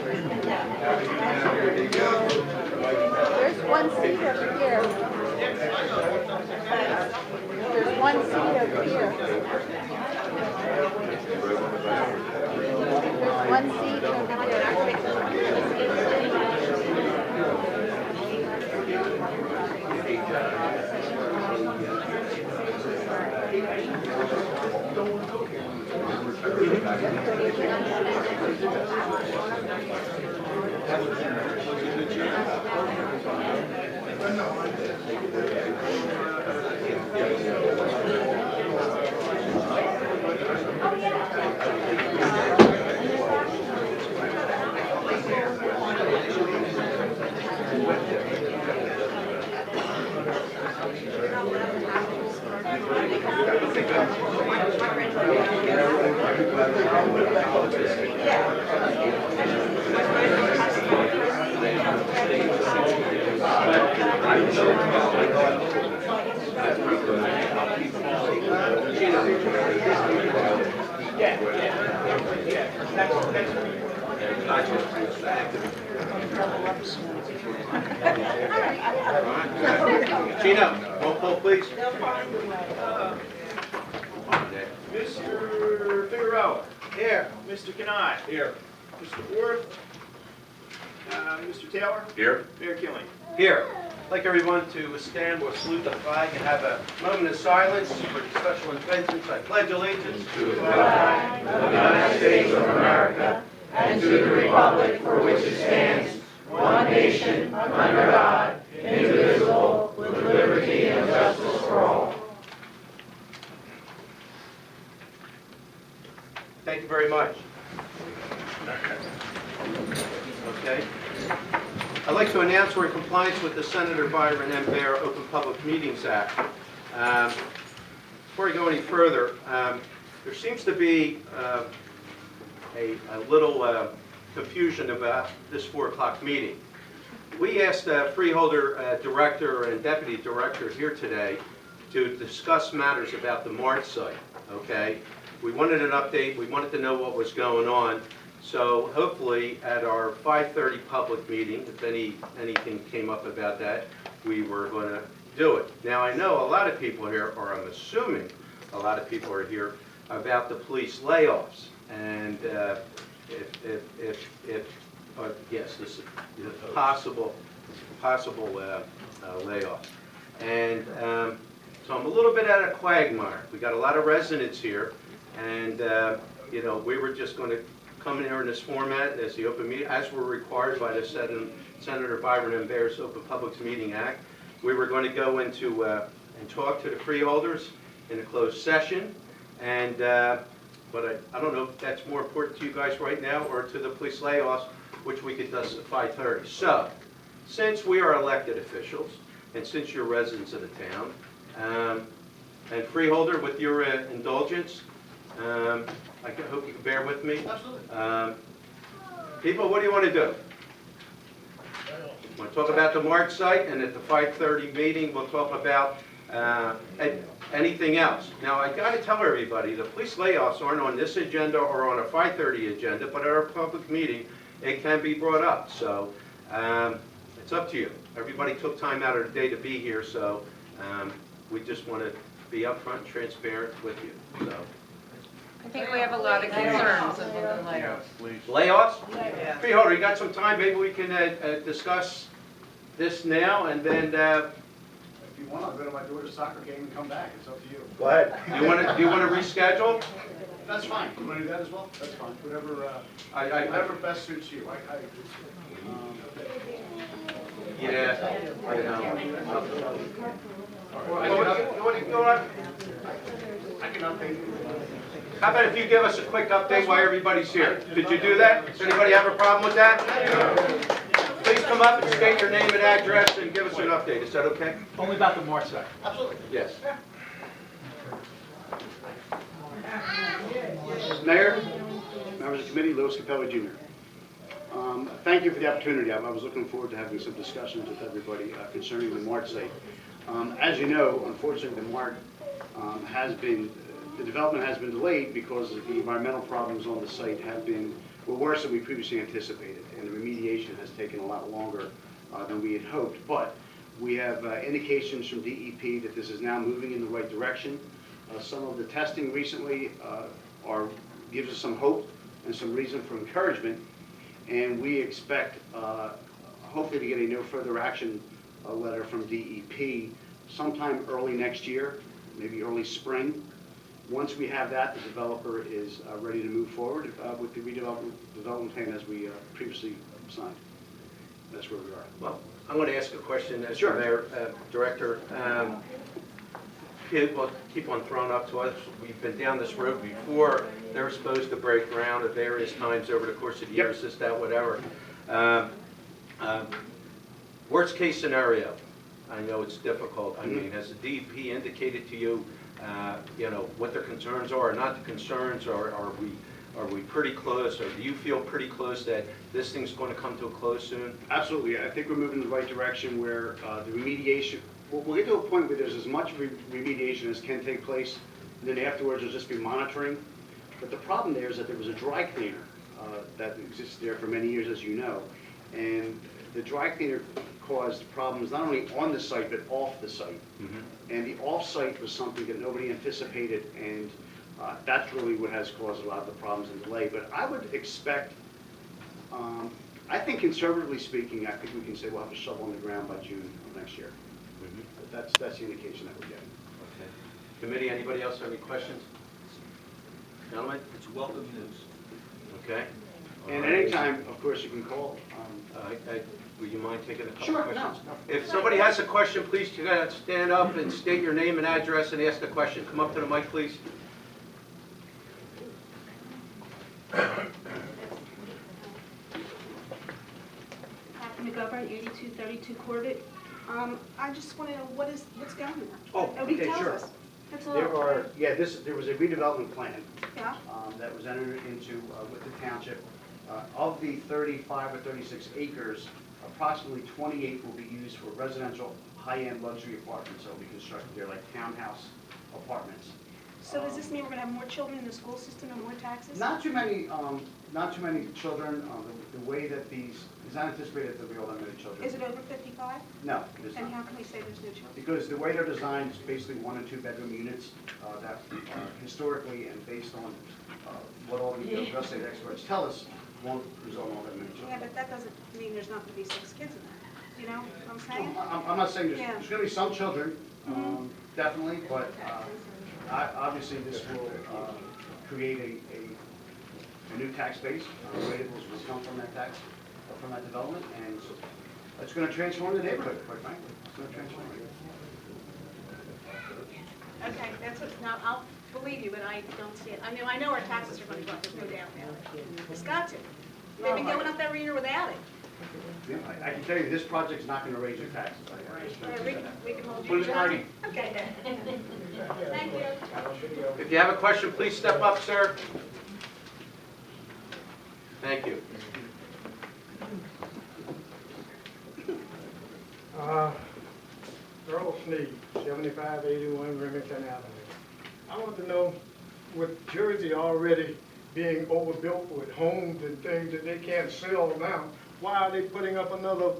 There's one seat over here. There's one seat over here. There's one seat over here. Gino, roll call, please. Mr. Figueroa. Here. Mr. Kanai. Here. Mr. Worth. Mr. Taylor. Here. Mayor Killing. Here. I'd like everyone to stand or salute the flag and have a moment of silence for the special intentions. I pledge allegiance to the flag of the United States of America and to the republic for which it stands, one nation, under God, indivisible, with liberty and justice for all. Thank you very much. Okay. I'd like to announce we're in compliance with the Senator Byron M. Baer Open Public Meetings Act. Before I go any further, there seems to be a little confusion about this 4 o'clock meeting. We asked Freeholder Director and Deputy Director here today to discuss matters about the Mart site, okay? We wanted an update, we wanted to know what was going on, so hopefully at our 5:30 public meeting, if anything came up about that, we were going to do it. Now I know a lot of people here, or I'm assuming a lot of people are here, about the police layoffs, and yes, this is possible layoff. And so I'm a little bit at a quagmire. We got a lot of residents here, and you know, we were just going to come in here in this format as the open meeting, as we're required by the Senator Byron M. Baer's Open Public Meeting Act. We were going to go into and talk to the freeholders in a closed session, and but I don't know if that's more important to you guys right now or to the police layoffs, which we could discuss at 5:30. So, since we are elected officials, and since you're residents of the town, and freeholder, with your indulgence, I hope you can bear with me. Absolutely. People, what do you want to do? Want to talk about the Mart site, and at the 5:30 meeting, we'll talk about anything else. Now, I got to tell everybody, the police layoffs aren't on this agenda or on a 5:30 agenda, but at our public meeting, it can be brought up. So, it's up to you. Everybody took time out of the day to be here, so we just want to be upfront and transparent with you. So. I think we have a lot of concerns of the layoffs. Layoffs? Yeah. Freeholder, you got some time? Maybe we can discuss this now, and then. If you want, I'll go to my daughter's soccer game and come back. It's up to you. Go ahead. Do you want to reschedule? That's fine. You want to do that as well? That's fine. Whatever. Whatever best suits you. Yeah. I know. I can update you. How about if you give us a quick update while everybody's here? Could you do that? Does anybody have a problem with that? Please come up and state your name and address and give us an update. Is that okay? Only about the Mart site. Absolutely. Yes. Mayor, members of the committee, Louis Capelli Jr. Thank you for the opportunity. I was looking forward to having some discussions with everybody concerning the Mart site. As you know, unfortunately, the Mart the development has been delayed because the environmental problems on the site have been were worse than we previously anticipated, and the remediation has taken a lot longer than we had hoped. But we have indications from DEP that this is now moving in the right direction. Some of the testing recently gives us some hope and some reason for encouragement, and we expect hopefully to get a no further action letter from DEP sometime early next year, maybe early spring. Once we have that, the developer is ready to move forward with the development plan as we previously signed. That's where we are. Well, I'm going to ask a question as Sure. the Mayor, Director. Well, keep on throwing up to us. We've been down this road before. They were supposed to break ground at various times over the course of the years, this, that, whatever. Worst case scenario, I know it's difficult. I mean, has the DEP indicated to you, what their concerns are, or not the concerns, or are we pretty close, or do you feel pretty close that this thing's going to come to a close soon? Absolutely. I think we're moving in the right direction where the remediation, we'll get to a point where there's as much remediation as can take place, and then afterwards there'll just be monitoring. But the problem there is that there was a dry cleaner that existed there for many years, as you know, and the dry cleaner caused problems not only on the site but off the site. And the off-site was something that nobody anticipated, and that's really what has caused a lot of the problems and delay. But I would expect, I think conservatively speaking, I think we can say we'll have a shovel on the ground by June of next year. But that's the indication that we're getting. Okay. Committee, anybody else have any questions? Gentlemen? It's welcome news. Okay. And All right. anytime, of course, you can call. Would you mind taking a couple Sure, questions? no. If somebody has a question, please you gotta stand up and state your name and address and ask the question. Come up to the mic, please. McGovern, 8232 Corbett. I just want to know what's going on. Oh, Nobody okay, tells sure. us. That's all. There was a redevelopment plan Yeah. that was entered into with the township. Of the 35 or 36 acres, approximately 28 will be used for residential high-end luxury apartments that will be constructed there, like townhouse apartments. So does this mean we're going to have more children in the school system and more taxes? Not too many children. The way that these, it's not anticipated that there'll be all that many children. Is it over 55? No, it is Then not. how can we say there's no children? Because the way they're designed is basically 1 and 2 bedroom units that historically and based on what all the real estate experts tell us won't result in all that many Yeah, children. but that doesn't mean there's not going to be 6 kids in there. You know what I'm saying? I'm not saying Yeah. there's going to be some children, definitely, but obviously this will create a new tax base. Ratables will come from that from that development, and it's going to transform the neighborhood, quite frankly. It's going to transform it. Okay, that's what, now, I'll believe you, but I don't see it. I know our taxes are going to go up, there's no doubt about it. It's got to. They've been going up every year without it. Yeah, I can tell you, this project's not going to raise your taxes. I just Yeah, we can hold you. Put it in to writing. that. Okay. Thank you. If you have a question, please step up, sir. Thank you. Earl Sneed, 7581 Remington Avenue. I want to know, with Jersey already being overbuilt with homes and things that they can't sell now, why are they putting up another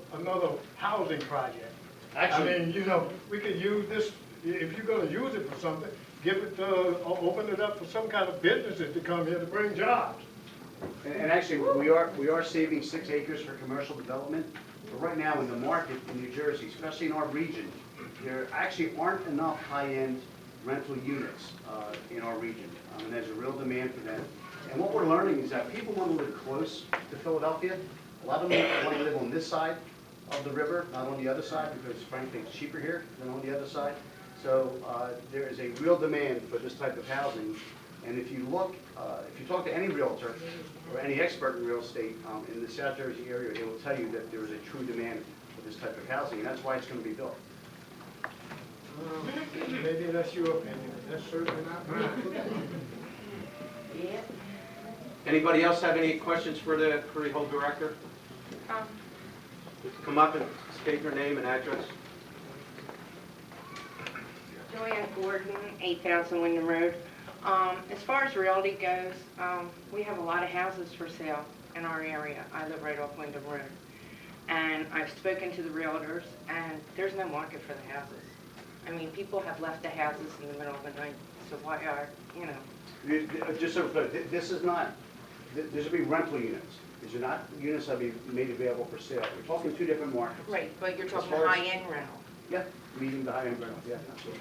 housing project? Actually- I mean, we could use this, if you're gonna use it for something, give it, open it up for some kind of businesses to come here to bring jobs. And actually, we are saving 6 acres for commercial development. But right now, in the market in New Jersey, especially in our region, there actually aren't enough high-end rental units in our region. And there's a real demand for them. And what we're learning is that people want to live close to Philadelphia. A lot of them want to live on this side of the river, not on the other side, because frankly, it's cheaper here than on the other side. So there is a real demand for this type of housing. And if you look, if you talk to any realtor or any expert in real estate in the South Jersey area, they will tell you that there is a true demand for this type of housing, and that's why it's going to be built. Maybe that's your opinion, that's certainly not mine. Anybody else have any questions for the Freehold Director? Come up and state your name and address. Joanne Gordon, 8,000 Wyndham Road. As far as realty goes, we have a lot of houses for sale. in our area. I live right off Wyndham Road. And I've spoken to the realtors, and there's no market for the houses. I mean, people have left the houses in the middle of the night, so why are, you know. Just so, this is not, these would be rental units. These are not units that be made available for sale. We're talking two different markets. Right, but you're talking As far as- high-end rental. Yeah, medium to high-end rental, yeah, absolutely.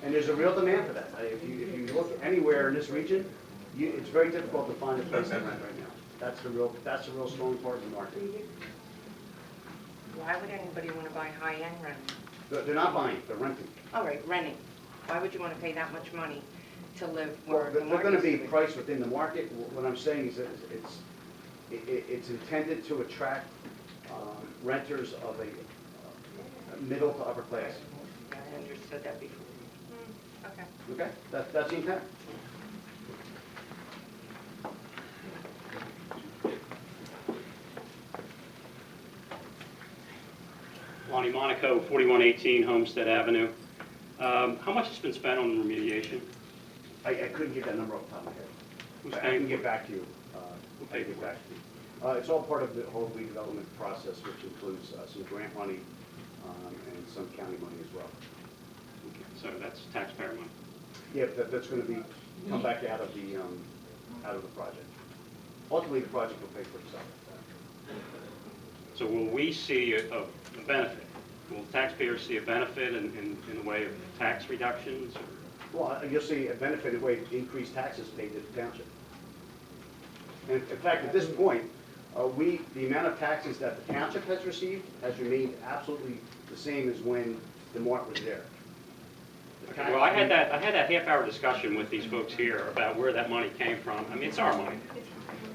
And there's a real demand for that. If you look anywhere in this region, it's very difficult to find a place to rent right now. That's the real strong part of the market. Why would anybody want to buy high-end rental? They're not buying, they're renting. All right, renting. Why would you want to pay that much money to live Well, where the they're market going to be is? priced within the market. What I'm saying is that it's intended to attract renters of a middle to upper class. I understood that before. Okay. Okay? That's the intent. Lonnie Monaco, 4118 Homestead Avenue. How much has been spent on remediation? I couldn't get that number off the top of my head. Who's I paying can for get it? back to you. I can get back to you. It's all part of the whole redevelopment process, which includes some grant money and some county money as well. Okay, so that's taxpayer money. Yeah, that's going to come back out of the project. Ultimately, the project will pay for itself. So will we see a benefit? Will taxpayers see a benefit in the way of tax reductions? Well, you'll see a benefit in the way increased taxes paid to the township. And in fact, at this point, the amount of taxes that the township has received has remained absolutely the same as when the mart was there. Okay, well, I had that half-hour discussion with these folks here about where that money came from. I mean, it's our money.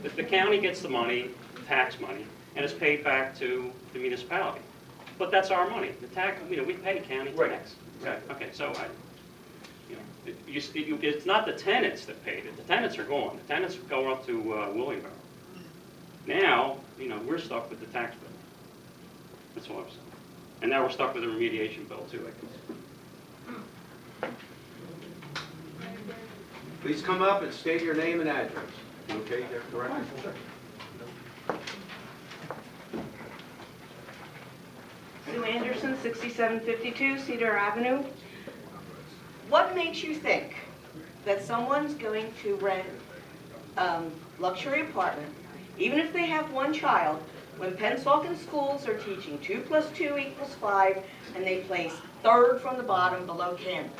The county gets the money, tax money, and it's paid back to the municipality. But that's our money. The tax, we pay county Right. tax. Okay, so it's not the tenants that paid it. The tenants are gone. The tenants go up to Willingboro. Now, we're stuck with the tax bill. That's all I'm saying. And now we're stuck with a remediation bill too, I guess. Please come up and state your name and address. Okay, there, correct? Sure. Sue Anderson, 6752 Cedar Avenue. What makes you think that someone's going to rent luxury apartment, even if they have one child, when Pennsauken schools are teaching 2 + 2 = 5, and they place third from the bottom below Camden?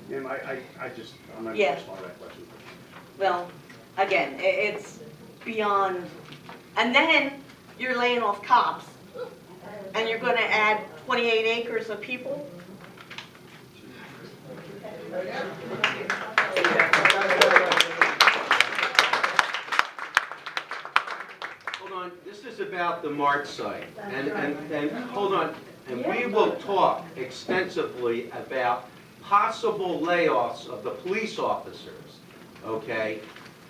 Ma'am, I'm not Yeah. going to respond to that question. Well, again, it's beyond, and then you're laying off cops, and you're going to add 28 acres of people? Hold on, this is about the Mart site, and hold on, and we will talk extensively about possible layoffs of the police officers, okay?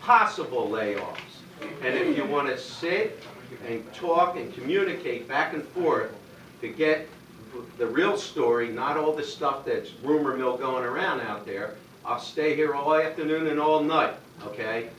Possible layoffs. And if you want to sit and talk and communicate back and forth to get the real story, not all the stuff that's rumor mill going around out there, I'll stay here all afternoon and all night, okay?